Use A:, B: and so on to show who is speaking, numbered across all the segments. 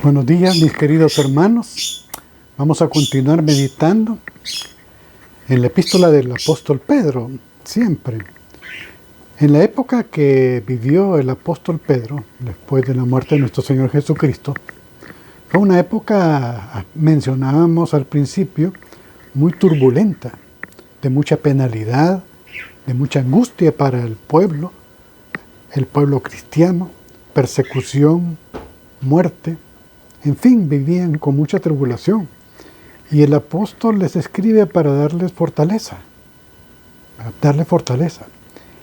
A: Buenos días, mis queridos hermanos. Vamos a continuar meditando en la epístola del apóstol Pedro, siempre. En la época que vivió el apóstol Pedro, después de la muerte de nuestro Señor Jesucristo, fue una época, mencionábamos al principio, muy turbulenta, de mucha penalidad, de mucha angustia para el pueblo cristiano, persecución, muerte. En fin, vivían con mucha tribulación. Y el apóstol les escribe para darles fortaleza.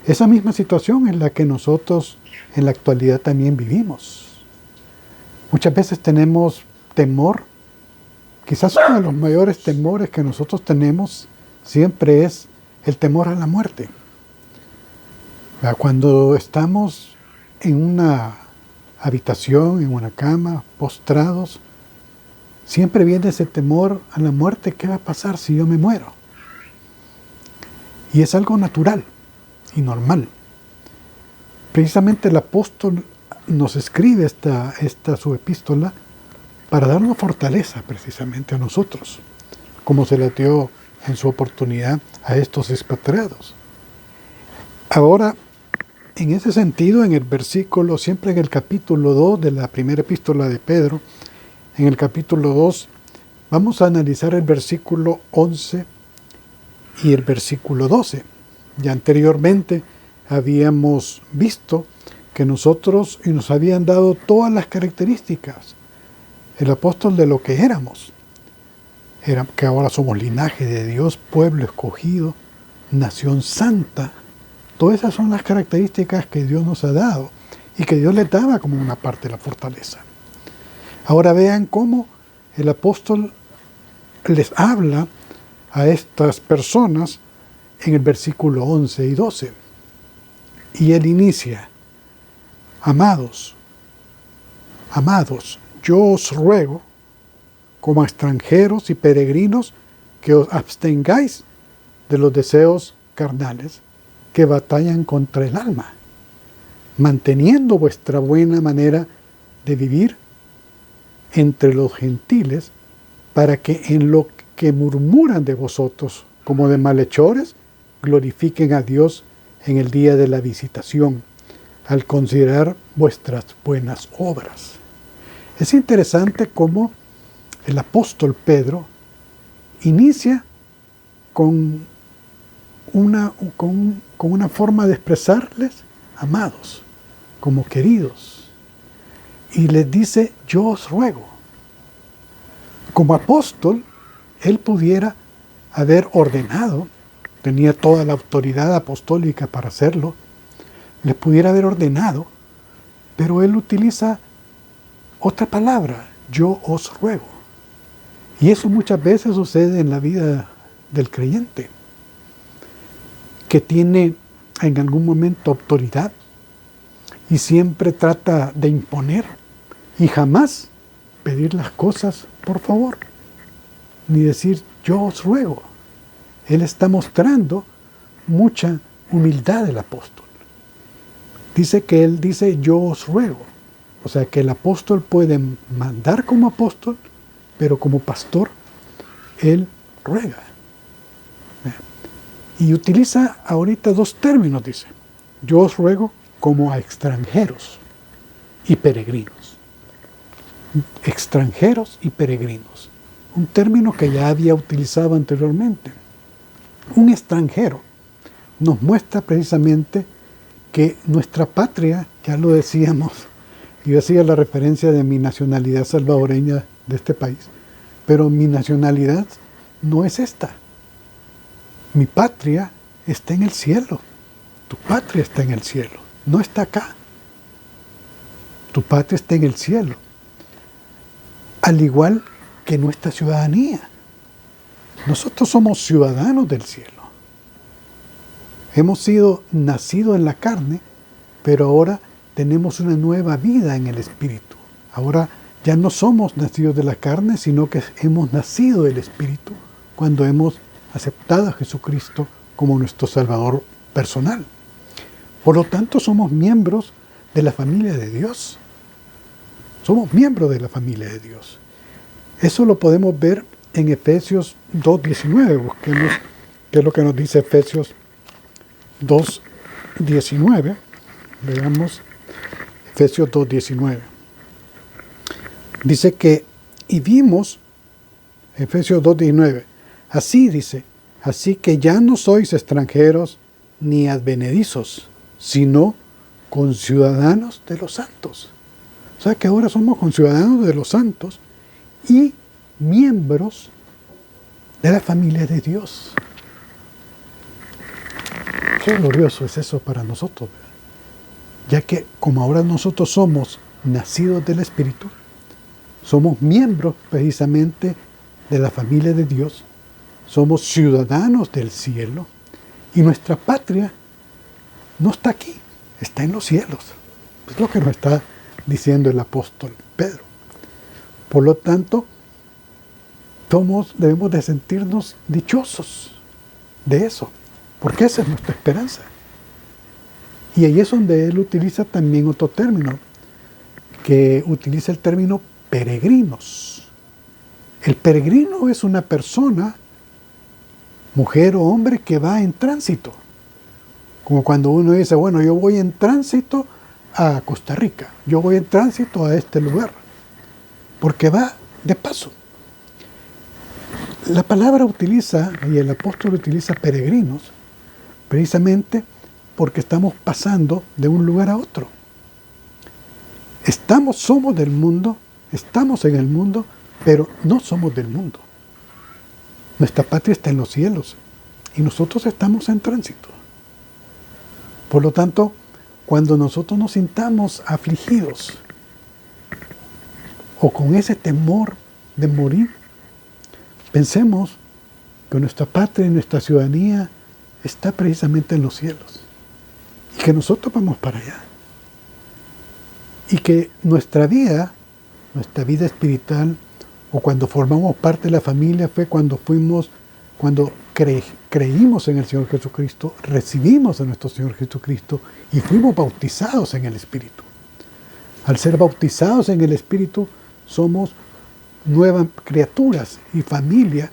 A: Esa misma situación es la que nosotros en la actualidad también vivimos. Muchas veces tenemos temor. Quizás uno de los mayores temores que nosotros tenemos siempre es el temor a la muerte. Cuando estamos en una habitación, en una cama, postrados, siempre viene ese temor a la muerte. ¿Qué va a pasar si yo me muero? Y es algo natural y normal. Precisamente el apóstol nos escribe esta su epístola para darnos fortaleza precisamente a nosotros, como se la dio en su oportunidad a estos expatriados. Ahora, en ese sentido, en el versículo, siempre en el capítulo 2 de la primera epístola de Pedro, en el capítulo 2, vamos a analizar el versículo 11 y el versículo 12. Ya anteriormente habíamos visto que nosotros, y nos habían dado todas las características, el apóstol de lo que éramos. Que ahora somos linaje de Dios, pueblo escogido, nación santa. Todas esas son las características que Dios nos ha dado y que Dios les daba como una parte de la fortaleza. Ahora vean cómo el apóstol les habla a estas personas en el versículo 11 y 12. Y él inicia: amados, yo os ruego, como extranjeros y peregrinos, que os abstengáis de los deseos carnales que batallan contra el alma, manteniendo vuestra buena manera de vivir entre los gentiles, para que en lo que murmuran de vosotros como de malhechores, glorifiquen a Dios en el día de la visitación, al considerar vuestras buenas obras. Es interesante cómo el apóstol Pedro inicia con una forma de expresarles amados, como queridos, y les dice: yo os ruego. Como apóstol, él pudiera haber ordenado, tenía toda la autoridad apostólica para hacerlo, les pudiera haber ordenado, pero él utiliza otra palabra: yo os ruego. Y eso muchas veces sucede en la vida del creyente, que tiene en algún momento autoridad y siempre trata de imponer y jamás pedir las cosas por favor, ni decir yo os ruego. Él está mostrando mucha humildad del apóstol. Dice que él dice yo os ruego. O sea que el apóstol puede mandar como apóstol, pero como pastor él ruega. Y utiliza ahorita dos términos, dice: yo os ruego como a extranjeros y peregrinos. Extranjeros y peregrinos. Un término que ya había utilizado anteriormente. Un extranjero nos muestra precisamente que nuestra patria, ya lo decíamos, yo hacía la referencia de mi nacionalidad salvadoreña de este país, pero mi nacionalidad no es esta. Mi patria está en el cielo. Tu patria está en el cielo, no está acá. Tu patria está en el cielo. Al igual que nuestra ciudadanía. Nosotros somos ciudadanos del cielo. Hemos sido nacidos en la carne, pero ahora tenemos una nueva vida en el espíritu. Ahora ya no somos nacidos de la carne, sino que hemos nacido del espíritu cuando hemos aceptado a Jesucristo como nuestro Salvador personal. Por lo tanto, somos miembros de la familia de Dios. Somos miembros de la familia de Dios. Eso lo podemos ver en Efesios 2:19. Busquemos qué es lo que nos dice Efesios 2:19. Veamos Efesios 2:19. Dice que, y vimos, Efesios 2:19, así dice, así que ya no sois extranjeros ni advenedizos, sino conciudadanos de los santos. O sea que ahora somos conciudadanos de los santos y miembros de la familia de Dios. Qué glorioso es eso para nosotros, ¿verdad? Ya que como ahora nosotros somos nacidos del Espíritu, somos miembros precisamente de la familia de Dios, somos ciudadanos del cielo y nuestra patria no está aquí, está en los cielos. Es lo que nos está diciendo el apóstol Pedro. Por lo tanto, debemos de sentirnos dichosos de eso, porque esa es nuestra esperanza. Y ahí es donde él utiliza también otro término, que utiliza el término peregrinos. El peregrino es una persona, mujer o hombre, que va en tránsito. Como cuando uno dice, bueno, yo voy en tránsito a Costa Rica, yo voy en tránsito a este lugar, porque va de paso. La palabra utiliza, y el apóstol utiliza peregrinos, precisamente porque estamos pasando de un lugar a otro. Somos del mundo, estamos en el mundo, pero no somos del mundo. Nuestra patria está en los cielos y nosotros estamos en tránsito. Por lo tanto, cuando nosotros nos sintamos afligidos o con ese temor de morir, pensemos que nuestra patria y nuestra ciudadanía está precisamente en los cielos y que nosotros vamos para allá. Y que nuestra vida espiritual, o cuando formamos parte de la familia, fue cuando creímos en el Señor Jesucristo, recibimos a nuestro Señor Jesucristo y fuimos bautizados en el Espíritu. Al ser bautizados en el Espíritu, somos nuevas criaturas y familia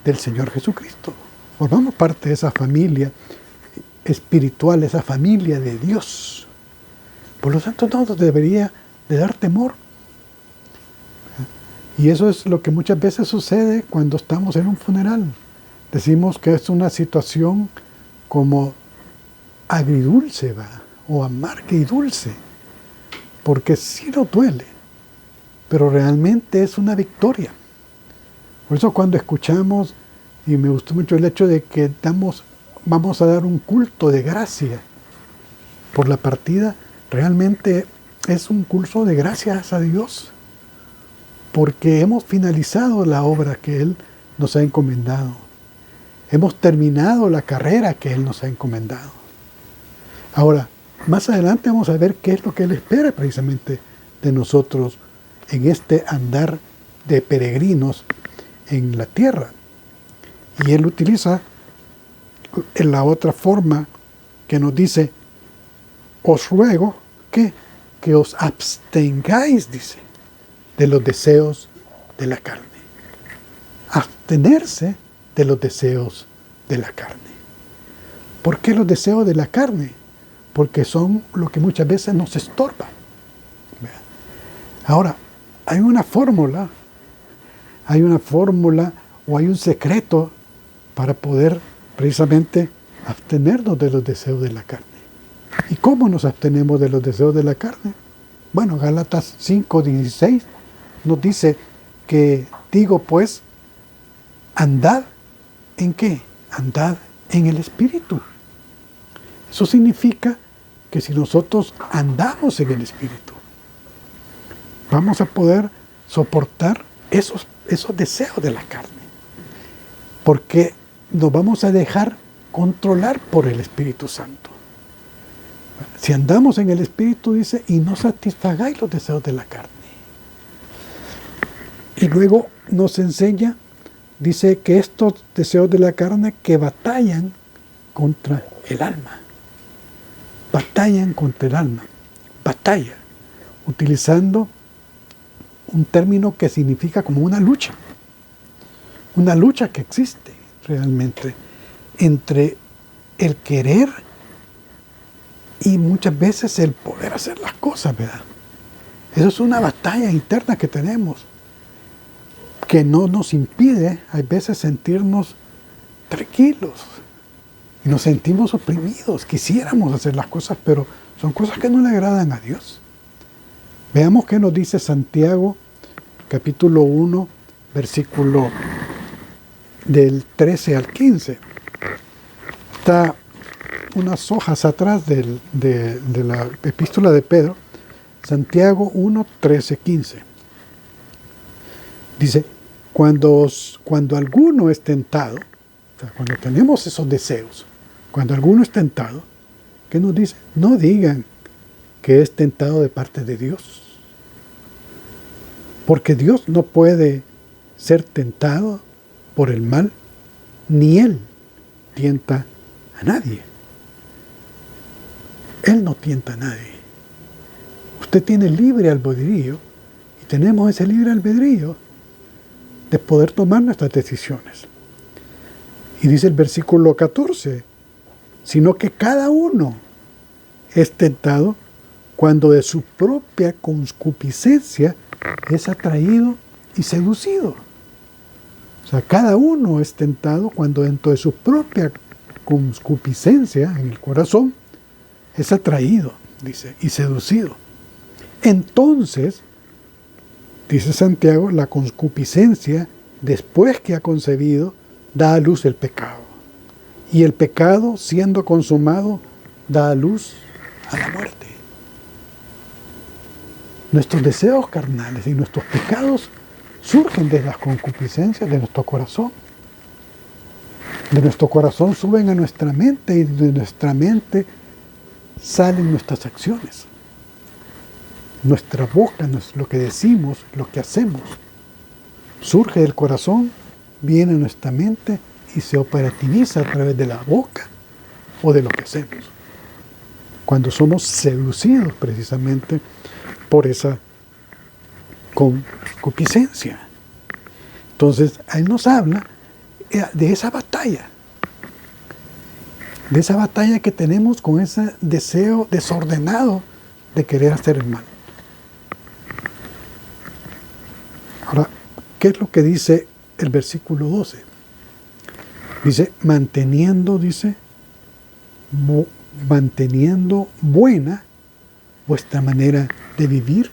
A: del Señor Jesucristo. Formamos parte de esa familia espiritual, esa familia de Dios. Por lo tanto, no nos debería de dar temor. Y eso es lo que muchas veces sucede cuando estamos en un funeral. Decimos que es una situación como agridulce, o amarga y dulce, porque sí nos duele, pero realmente es una victoria. Por eso cuando escuchamos, y me gustó mucho el hecho de que vamos a dar un culto de gracia por la partida, realmente es un culto de gracias a Dios, porque hemos finalizado la obra que Él nos ha encomendado. Hemos terminado la carrera que Él nos ha encomendado. Ahora, más adelante vamos a ver qué es lo que Él espera precisamente de nosotros en este andar de peregrinos en la tierra. Y Él utiliza en la otra forma que nos dice, os ruego que os abstengáis, dice, de los deseos de la carne. Abstenerse de los deseos de la carne. ¿Por qué los deseos de la carne? Porque son lo que muchas veces nos estorba. Ahora, hay una fórmula o hay un secreto para poder precisamente abstenernos de los deseos de la carne. ¿Y cómo nos abstenemos de los deseos de la carne? Bueno, Gálatas 5:16 nos dice que, digo pues, andad ¿en qué? Andad en el Espíritu. Eso significa que si nosotros andamos en el Espíritu, vamos a poder soportar esos deseos de la carne, porque nos vamos a dejar controlar por el Espíritu Santo. Si andamos en el Espíritu, dice, y no satisfagáis los deseos de la carne. Y luego nos enseña, dice que estos deseos de la carne que batallan contra el alma. Batallan contra el alma. Batalla. Utilizando un término que significa como una lucha que existe realmente entre el querer y muchas veces el poder hacer las cosas, ¿verdad? Eso es una batalla interna que tenemos, que no nos impide a veces sentirnos tranquilos. Y nos sentimos oprimidos, quisiéramos hacer las cosas, pero son cosas que no le agradan a Dios. Veamos qué nos dice Santiago, capítulo 1, versículo del 13 al 15. Está unas hojas atrás de la epístola de Pedro, Santiago 1, 13, 15. Dice, cuando alguno es tentado, o sea, cuando tenemos esos deseos, cuando alguno es tentado, ¿qué nos dice? No digan que es tentado de parte de Dios. Porque Dios no puede ser tentado por el mal, ni Él tienta a nadie. Él no tienta a nadie. Usted tiene libre albedrío y tenemos ese libre albedrío de poder tomar nuestras decisiones. Y dice el versículo 14, sino que cada uno es tentado cuando de su propia concupiscencia es atraído y seducido. O sea, cada uno es tentado cuando dentro de su propia concupiscencia en el corazón es atraído, dice, y seducido. Entonces, dice Santiago, la concupiscencia, después que ha concebido, da a luz el pecado. Y el pecado, siendo consumado, da a luz a la muerte. Nuestros deseos carnales y nuestros pecados surgen de las concupiscencias de nuestro corazón. De nuestro corazón suben a nuestra mente y de nuestra mente salen nuestras acciones. Nuestra boca, lo que decimos, lo que hacemos, surge del corazón, viene a nuestra mente y se operativiza a través de la boca o de lo que hacemos. Cuando somos seducidos precisamente por esa concupiscencia. Entonces, Él nos habla de esa batalla que tenemos con ese deseo desordenado de querer hacer el mal. Ahora, ¿qué es lo que dice el versículo 12? Dice, manteniendo buena vuestra manera de vivir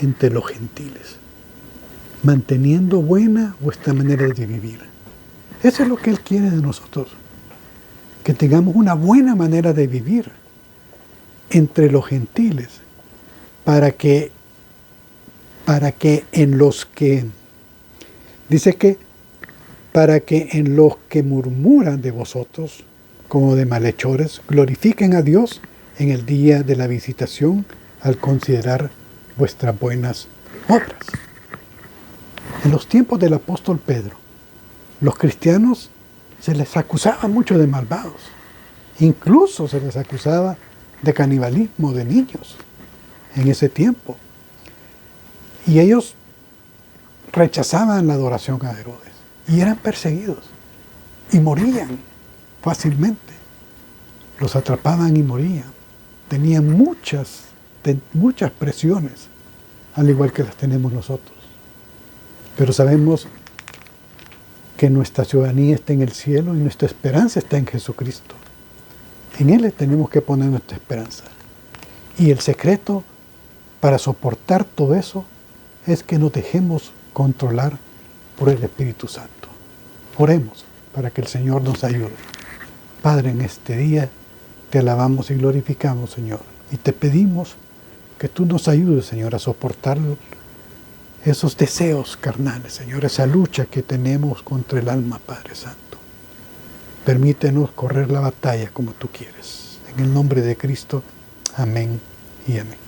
A: entre los gentiles. Manteniendo buena vuestra manera de vivir. Eso es lo que Él quiere de nosotros. Que tengamos una buena manera de vivir entre los gentiles, para que en los que murmuran de vosotros como de malhechores, glorifiquen a Dios en el día de la visitación al considerar vuestras buenas obras. En los tiempos del apóstol Pedro, los cristianos se les acusaba mucho de malvados. Incluso se les acusaba de canibalismo de niños en ese tiempo. Y ellos rechazaban la adoración a Herodes y eran perseguidos y morían fácilmente. Los atrapaban y morían. Tenían muchas presiones, al igual que las tenemos nosotros. Pero sabemos que nuestra ciudadanía está en el cielo y nuestra esperanza está en Jesucristo. En Él tenemos que poner nuestra esperanza. Y el secreto para soportar todo eso es que nos dejemos controlar por el Espíritu Santo. Oremos para que el Señor nos ayude. Padre, en este día te alabamos y glorificamos, Señor. Y te pedimos que tú nos ayudes, Señor, a soportar esos deseos carnales, Señor, esa lucha que tenemos contra el alma, Padre Santo. Permítenos correr la batalla como tú quieres. En el nombre de Cristo, amén y amén.